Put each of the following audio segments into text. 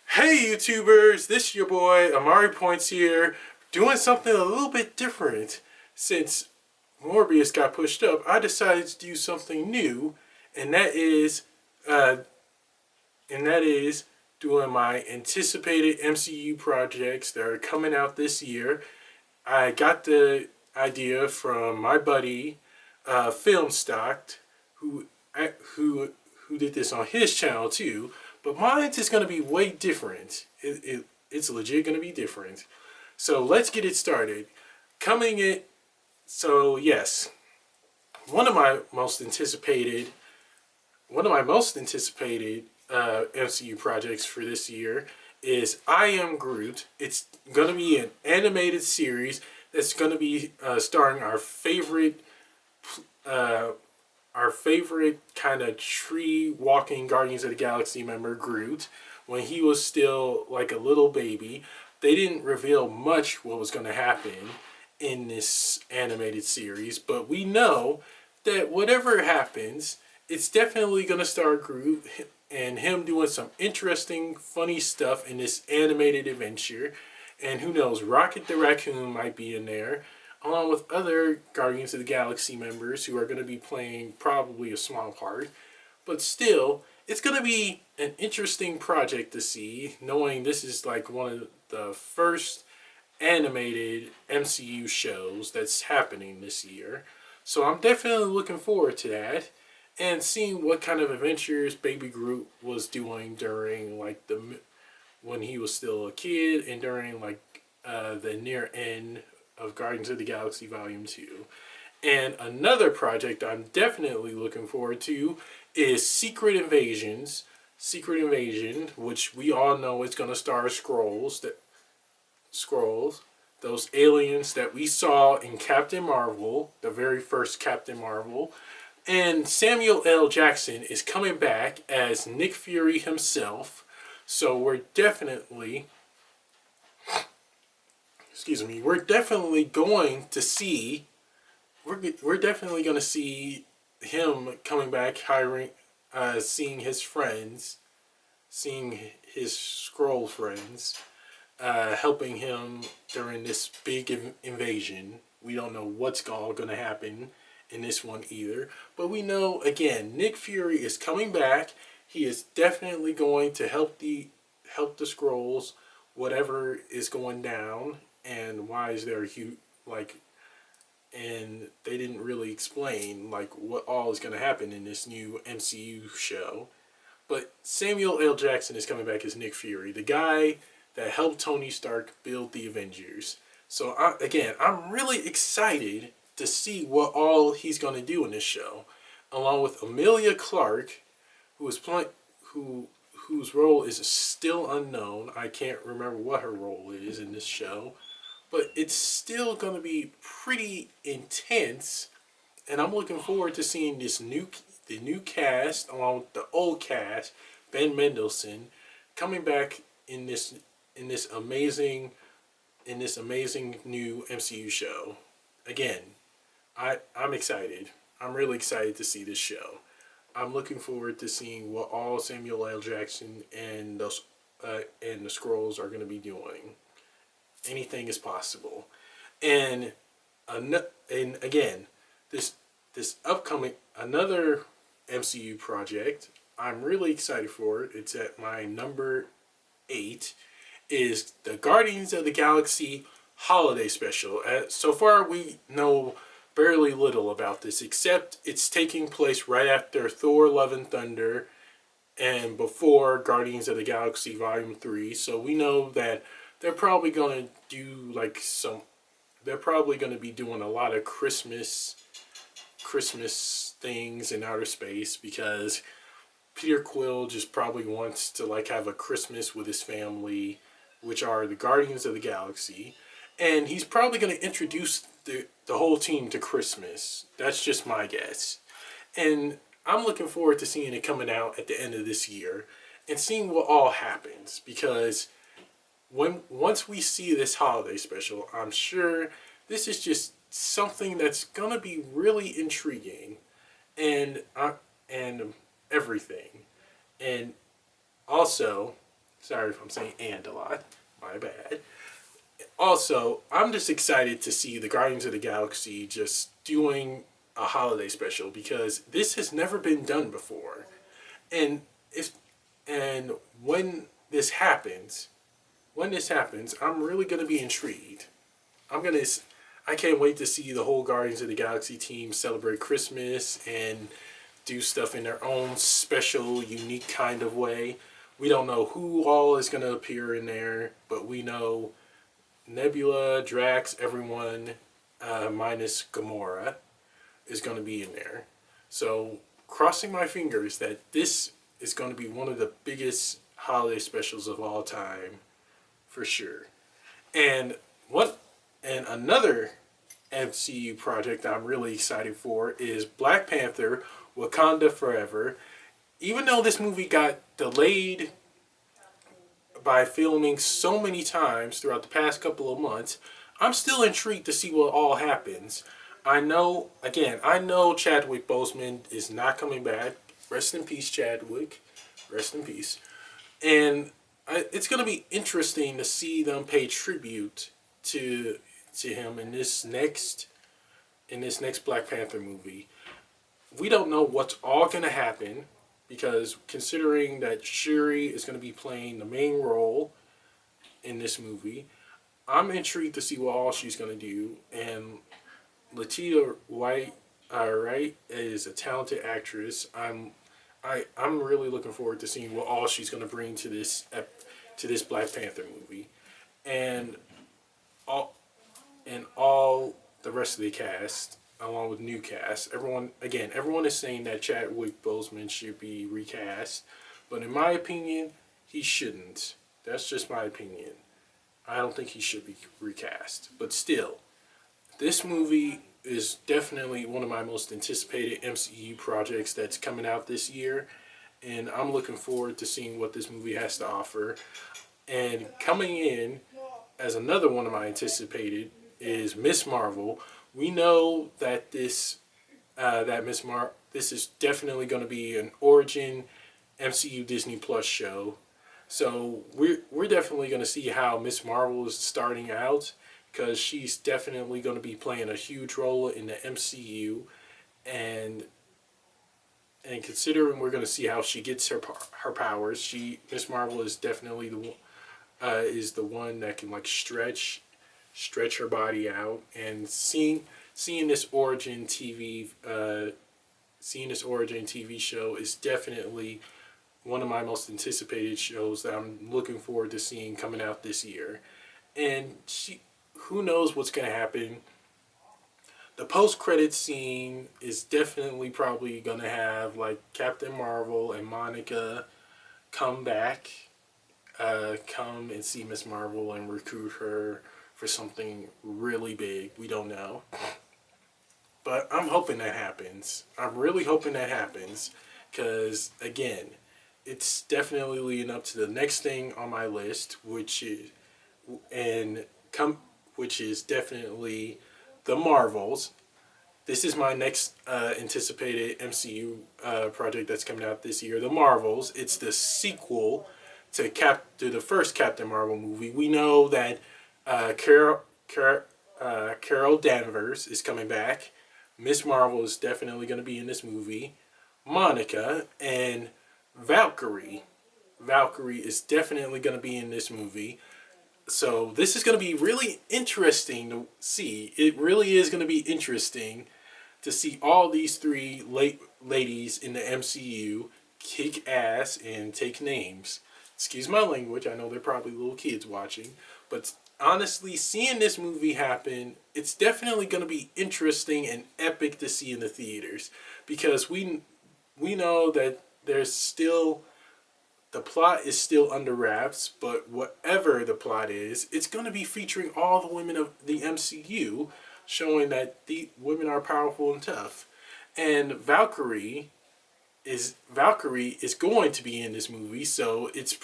Hey YouTubers, this is your boy Amari Points here, doing something a little bit different. Since Morbius got pushed up, I decided to do something new, and that is doing my anticipated MCU projects that are coming out this year. I got the idea from my buddy Film Stocked, who did this on his channel too. But mine is going to be way different. It's legit going to be different. So let's get it started. Yes, one of my most anticipated MCU projects for this year is I Am Groot. It's going to be an animated series that's going to be starring our favorite kind of tree walking Guardians of the Galaxy member Groot. When he was still like a little baby, they didn't reveal much what was going to happen in this animated series, but we know that whatever happens, it's definitely going to star Groot and him doing some interesting, funny stuff in this animated adventure. And who knows, Rocket the Raccoon might be in there, along with other Guardians of the Galaxy members who are going to be playing probably a small part. But still, it's going to be an interesting project to see, knowing this is like one of the first animated MCU shows that's happening this year. So I'm definitely looking forward to that, and seeing what kind of adventures Baby Groot was doing during when he was still a kid and during the near end of Guardians of the Galaxy Volume 2. And another project I'm definitely looking forward to is Secret Invasion, which we all know is going to star Skrulls, those aliens that we saw in Captain Marvel, the very first Captain Marvel. And Samuel L. Jackson is coming back as Nick Fury himself. So we're definitely going to see him coming back, seeing his friends, seeing his Skrull friends, helping him during this big invasion. We don't know what's all going to happen in this one either, but we know, again, Nick Fury is coming back. He is definitely going to help the Skrulls, whatever is going down. And why is there and they didn't really explain what all is going to happen in this new MCU show. But Samuel L. Jackson is coming back as Nick Fury, the guy that helped Tony Stark build the Avengers. So I'm really excited to see what all he's going to do in this show, along with Emilia Clarke, whose role is still unknown. I can't remember what her role is in this show, but it's still going to be pretty intense, and I'm looking forward to seeing the new cast along with the old cast, Ben Mendelsohn, coming back in this amazing new MCU show. Again, I'm excited. I'm really excited to see this show. I'm looking forward to seeing what all Samuel L. Jackson and the Skrulls are going to be doing. Anything is possible. And again, this upcoming another MCU project I'm really excited for it. It's at my number 8. Is the Guardians of the Galaxy Holiday Special. So far, we know barely little about this, except it's taking place right after Thor: Love and Thunder and before Guardians of the Galaxy Volume 3. So we know that they're probably going to do they're probably going to be doing a lot of Christmas things in outer space, because Peter Quill just probably wants to have a Christmas with his family, which are the Guardians of the Galaxy. And he's probably going to introduce the whole team to Christmas. That's just my guess. And I'm looking forward to seeing it coming out at the end of this year and seeing what all happens, because once we see this holiday special, I'm sure this is just something that's gonna be really intriguing, and everything. And also, sorry if I'm saying "and" a lot, my bad. Also, I'm just excited to see the Guardians of the Galaxy just doing a holiday special, because this has never been done before. And if and this happens, when this happens, I'm really gonna be intrigued. I'm gonna. I can't wait to see the whole Guardians of the Galaxy team celebrate Christmas and do stuff in their own special, unique kind of way. We don't know who all is gonna appear in there, but we know Nebula, Drax, everyone, minus Gamora, is gonna be in there. So, crossing my fingers that this is going to be one of the biggest holiday specials of all time, for sure. And what and another MCU project I'm really excited for is Black Panther: Wakanda Forever. Even though this movie got delayed by filming so many times throughout the past couple of months, I'm still intrigued to see what all happens. I know Chadwick Boseman is not coming back. Rest in peace, Chadwick. Rest in peace. And it's going to be interesting to see them pay tribute to him in this next Black Panther movie. We don't know what's all going to happen, because considering that Shuri is going to be playing the main role in this movie, I'm intrigued to see what all she's going to do. And Letitia Wright is a talented actress. I'm really looking forward to seeing what all she's going to bring to this Black Panther movie, and all the rest of the cast, along with new cast. Everyone is saying that Chadwick Boseman should be recast, but in my opinion, he shouldn't. That's just my opinion. I don't think he should be recast. But still, this movie is definitely one of my most anticipated MCU projects that's coming out this year, and I'm looking forward to seeing what this movie has to offer. And coming in as another one of my anticipated is Miss Marvel. We know that this is definitely going to be an origin MCU Disney Plus show. So we're definitely going to see how Miss Marvel is starting out, because she's definitely going to be playing a huge role in the MCU, and considering we're going to see how she gets her powers, Miss Marvel is definitely the one that can like stretch her body out. And seeing this origin TV show is definitely one of my most anticipated shows that I'm looking forward to seeing coming out this year. And who knows what's going to happen. The post-credit scene is definitely probably going to have like Captain Marvel and Monica come back, come and see Miss Marvel and recruit her for something really big. We don't know. But I'm hoping that happens. I'm really hoping that happens, because, again, it's definitely leading up to the next thing on my list, which is definitely the Marvels. This is my next anticipated MCU project that's coming out this year, the Marvels. It's the sequel to the first Captain Marvel movie. We know that Carol Danvers is coming back. Miss Marvel is definitely going to be in this movie. Monica and Valkyrie. Valkyrie is definitely going to be in this movie. So this is going to be really interesting to see. It really is going to be interesting to see all these three ladies in the MCU kick ass and take names. Excuse my language. I know they're probably little kids watching. But honestly, seeing this movie happen, it's definitely going to be interesting and epic to see in the theaters. Because we know that the plot is still under wraps, but whatever the plot is, it's going to be featuring all the women of the MCU, showing that the women are powerful and tough. And Valkyrie is going to be in this movie, so it's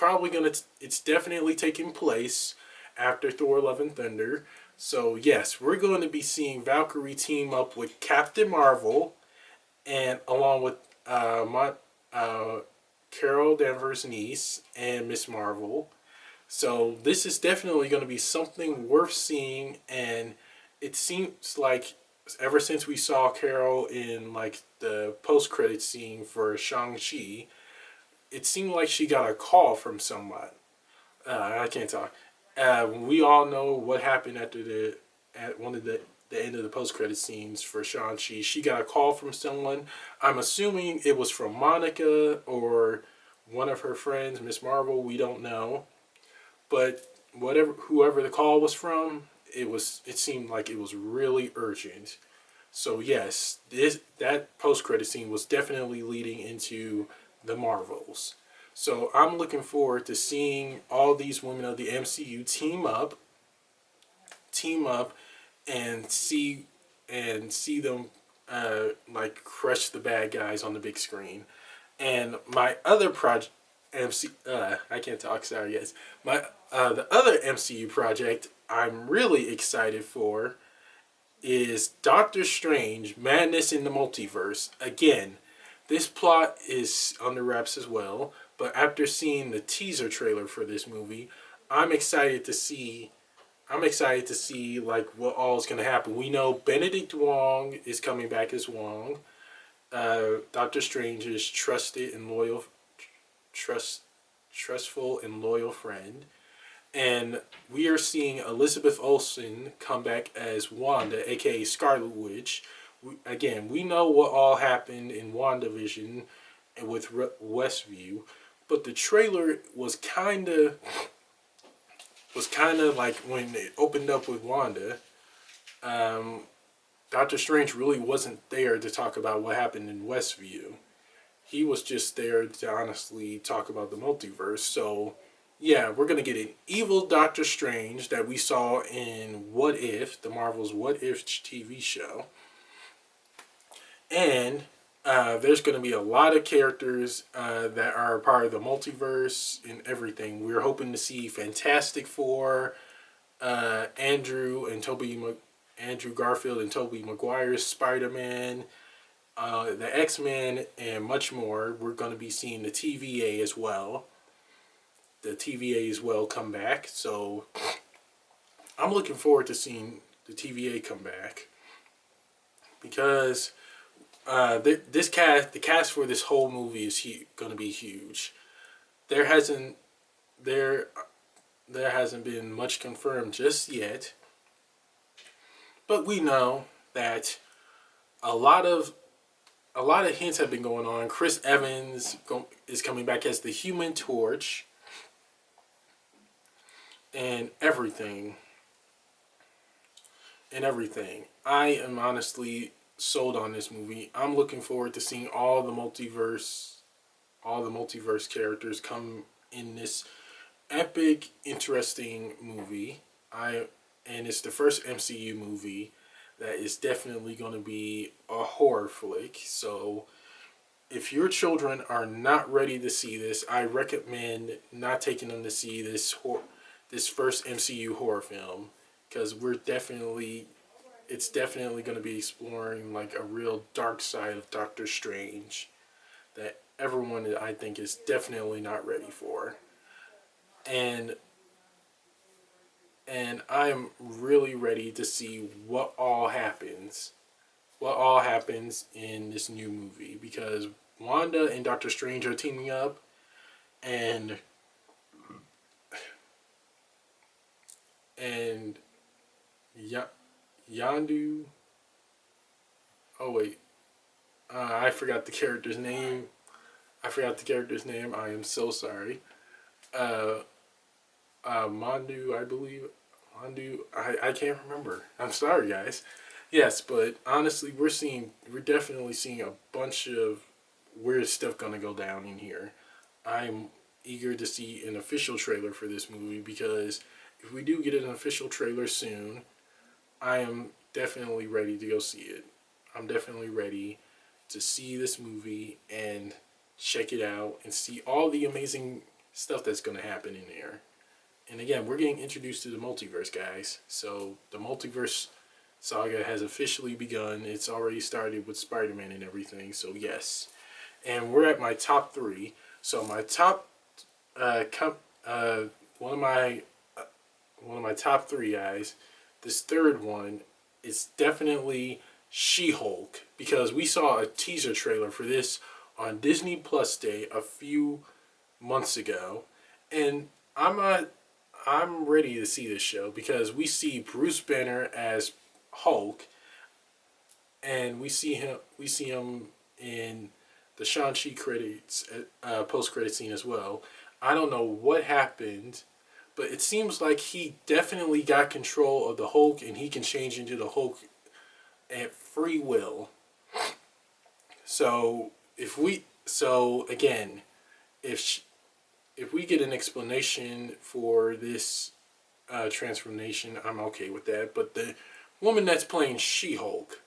definitely taking place after Thor: Love and Thunder. So yes, we're going to be seeing Valkyrie team up with Captain Marvel, and along with uh, Carol Danvers' niece and Miss Marvel. So this is definitely going to be something worth seeing, and it seems like ever since we saw Carol in like the post-credit scene for Shang-Chi, it seemed like she got a call from someone. I can't talk. We all know what happened at one of the end of the post credit scenes for Shang-Chi. She got a call from someone. I'm assuming it was from Monica or one of her friends, Miss Marvel. We don't know, but whoever the call was from, it seemed like it was really urgent. So yes, that post credit scene was definitely leading into the Marvels. So I'm looking forward to seeing all these women of the MCU team up, and see them like crush the bad guys on the big screen. And my other project, I can't talk. Sorry, guys. My the other MCU project I'm really excited for is Doctor Strange: Madness in the Multiverse. Again, this plot is under wraps as well, but after seeing the teaser trailer for this movie, I'm excited to see. I'm excited to see like what all is going to happen. We know Benedict Wong is coming back as Wong. Doctor Strange is trust, trustful and loyal friend. And we are seeing Elizabeth Olsen come back as Wanda, aka Scarlet Witch. We know what all happened in WandaVision and with Westview, but the trailer was kind of like when it opened up with Wanda. Um, Doctor Strange really wasn't there to talk about what happened in Westview. He was just there to honestly talk about the multiverse. So, yeah, we're gonna get an evil Doctor Strange that we saw in What If, the Marvel's What If TV show, and there's gonna be a lot of characters that are part of the multiverse and everything. We're hoping to see Fantastic Four, Andrew Garfield and Tobey Maguire's Spider Man, the X Men, and much more. We're going to be seeing the TVA as well. The TVA as well come back. So I'm looking forward to seeing the TVA come back because the cast for this whole movie is going to be huge. There hasn't there there hasn't been much confirmed just yet, but we know that a lot of a lot of hints have been going on. Chris Evans is coming back as the Human Torch, and everything. I am honestly sold on this movie. I'm looking forward to seeing all the multiverse characters come in this epic, interesting movie. And it's the first MCU movie that is definitely going to be a horror flick. So if your children are not ready to see this, I recommend not taking them to see this first MCU horror film because it's definitely going to be exploring like a real dark side of Doctor Strange that everyone I think is definitely not ready for. And I'm really ready to see what all happens in this new movie because Wanda and Doctor Strange are teaming up, and and Yandu. Oh wait, I forgot the character's name. I am so sorry. Uh, Mandu, I believe. Mandu, I can't remember. I'm sorry, guys. Yes, but honestly, we're definitely seeing a bunch of weird stuff gonna go down in here. I'm eager to see an official trailer for this movie because if we do get an official trailer soon, I am definitely ready to go see it. I'm definitely ready to see this movie and check it out and see all the amazing stuff that's gonna happen in there. And again, we're getting introduced to the multiverse, guys. So the multiverse saga has officially begun. It's already started with Spider-Man and everything. So yes, and we're at my top three. So my top, uh, com- uh, one of my one of my top three, guys. This third one is definitely She-Hulk, because we saw a teaser trailer for this on Disney Plus Day a few months ago, and I'm ready to see this show because we see Bruce Banner as Hulk, and we see him in the Shang-Chi credits, post credit scene as well. I don't know what happened, but it seems like he definitely got control of the Hulk, and he can change into the Hulk at free will. So again, if if we get an explanation for this transformation, I'm okay with that. But the woman that's playing She-Hulk,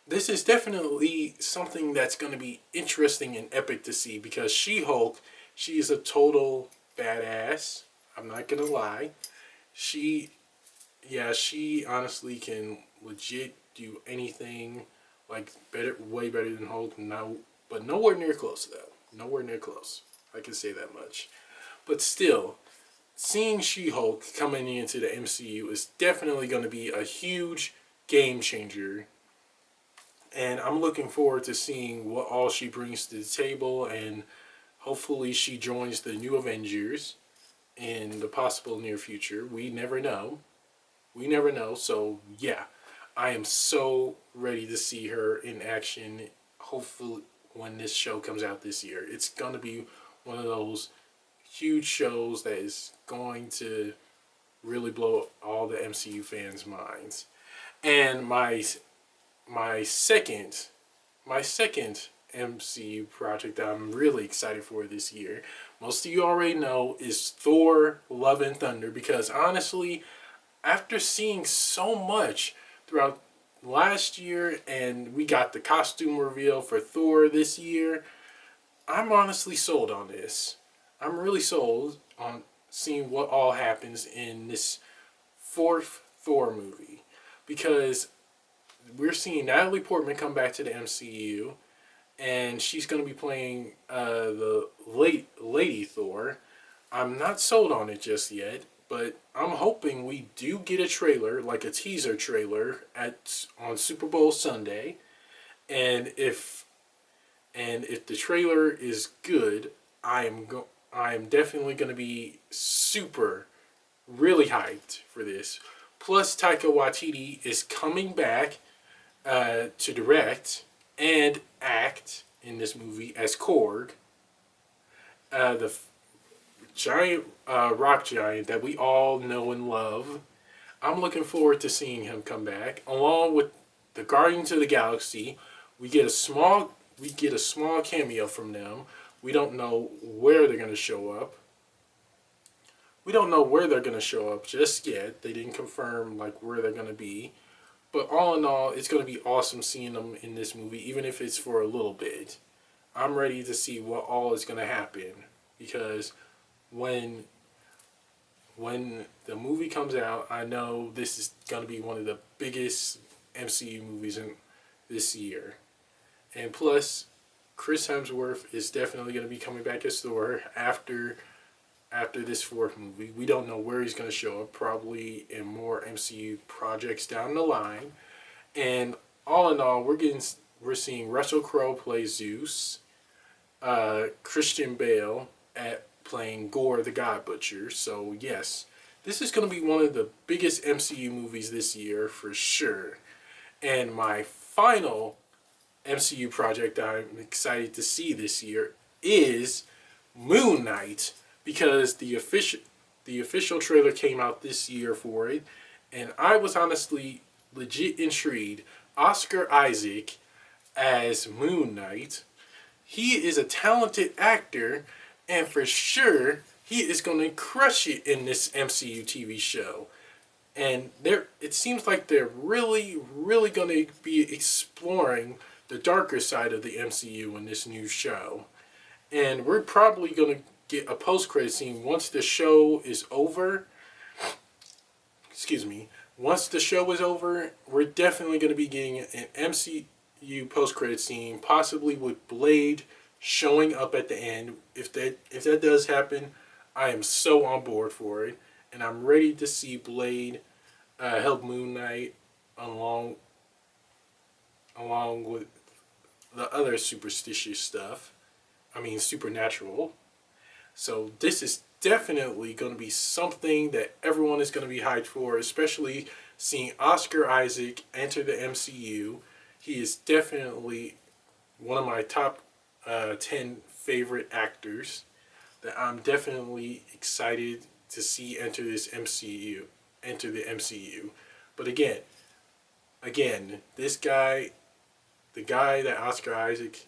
this is definitely something that's going to be interesting and epic to see, because She-Hulk, she is a total badass. I'm not gonna lie. She, yeah, she honestly can legit do anything, like better, way better than Hulk. No, but nowhere near close though. Nowhere near close. I can say that much. But still, seeing She-Hulk coming into the MCU is definitely going to be a huge game changer, and I'm looking forward to seeing what all she brings to the table, and hopefully she joins the new Avengers in the possible near future. We never know. We never know. So yeah, I am so ready to see her in action. Hopefully, when this show comes out this year, it's gonna be one of those huge shows that is going to really blow all the MCU fans' minds. And my second my second MCU project that I'm really excited for this year, most of you already know, is Thor: Love and Thunder, because honestly, after seeing so much throughout last year, and we got the costume reveal for Thor this year, I'm honestly sold on this. I'm really sold on seeing what all happens in this fourth Thor movie, because we're seeing Natalie Portman come back to the MCU, and she's going to be playing the Lady Thor. I'm not sold on it just yet, but I'm hoping we do get a trailer, like a teaser trailer, on Super Bowl Sunday, and if the trailer is good, I am definitely going to be super, really hyped for this. Plus, Taika Waititi is coming back to direct and act in this movie as Korg, the giant rock giant that we all know and love. I'm looking forward to seeing him come back, along with the Guardians of the Galaxy. We get a small cameo from them. We don't know where they're going to show up. We don't know where they're going to show up just yet. They didn't confirm like where they're going to be. But all in all, it's going to be awesome seeing them in this movie, even if it's for a little bit. I'm ready to see what all is going to happen, because when the movie comes out, I know this is going to be one of the biggest MCU movies in this year. And plus, Chris Hemsworth is definitely going to be coming back as Thor after this fourth movie. We don't know where he's going to show up, probably in more MCU projects down the line. And all in all, we're seeing Russell Crowe play Zeus, Christian Bale at playing Gore the God Butcher. So yes, this is going to be one of the biggest MCU movies this year for sure. And my final MCU project I'm excited to see this year is Moon Knight, because the official trailer came out this year for it, and I was honestly legit intrigued. Oscar Isaac as Moon Knight. He is a talented actor, and for sure he is going to crush it in this MCU TV show. And it seems like they're really, really going to be exploring the darker side of the MCU in this new show. And we're probably going to get a post-credit scene once the show is over. Excuse me. Once the show is over, we're definitely going to be getting an MCU post-credit scene, possibly with Blade showing up at the end. If that does happen, I am so on board for it, and I'm ready to see Blade help Moon Knight along with the other superstitious stuff. I mean, supernatural. So this is definitely going to be something that everyone is going to be hyped for, especially seeing Oscar Isaac enter the MCU. He is definitely one of my top 10 favorite actors that I'm definitely excited to see enter the MCU. But again, this guy, the guy that Oscar Isaac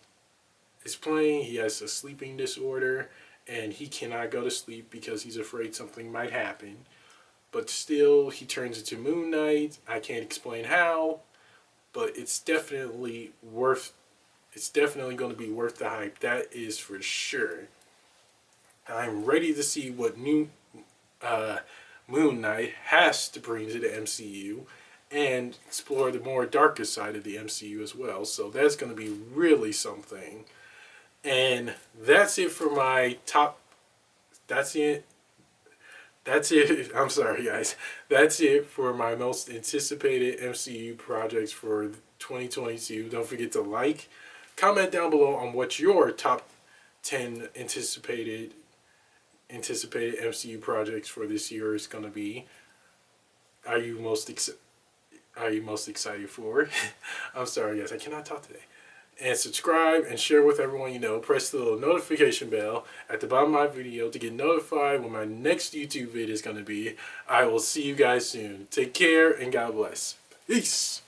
is playing, he has a sleeping disorder and he cannot go to sleep because he's afraid something might happen. But still, he turns into Moon Knight. I can't explain how, but it's definitely going to be worth the hype. That is for sure. I'm ready to see what new Moon Knight has to bring to the MCU and explore the more darker side of the MCU as well. So that's going to be really something. And that's it for my top. That's it. I'm sorry, guys. That's it for my most anticipated MCU projects for 2022. Don't forget to like, comment down below on what your top 10 anticipated MCU projects for this year is going to be. Are you most excited for? I'm sorry, guys. I cannot talk today. And subscribe and share with everyone you know. Press the little notification bell at the bottom of my video to get notified when my next YouTube video is going to be. I will see you guys soon. Take care and God bless. Peace.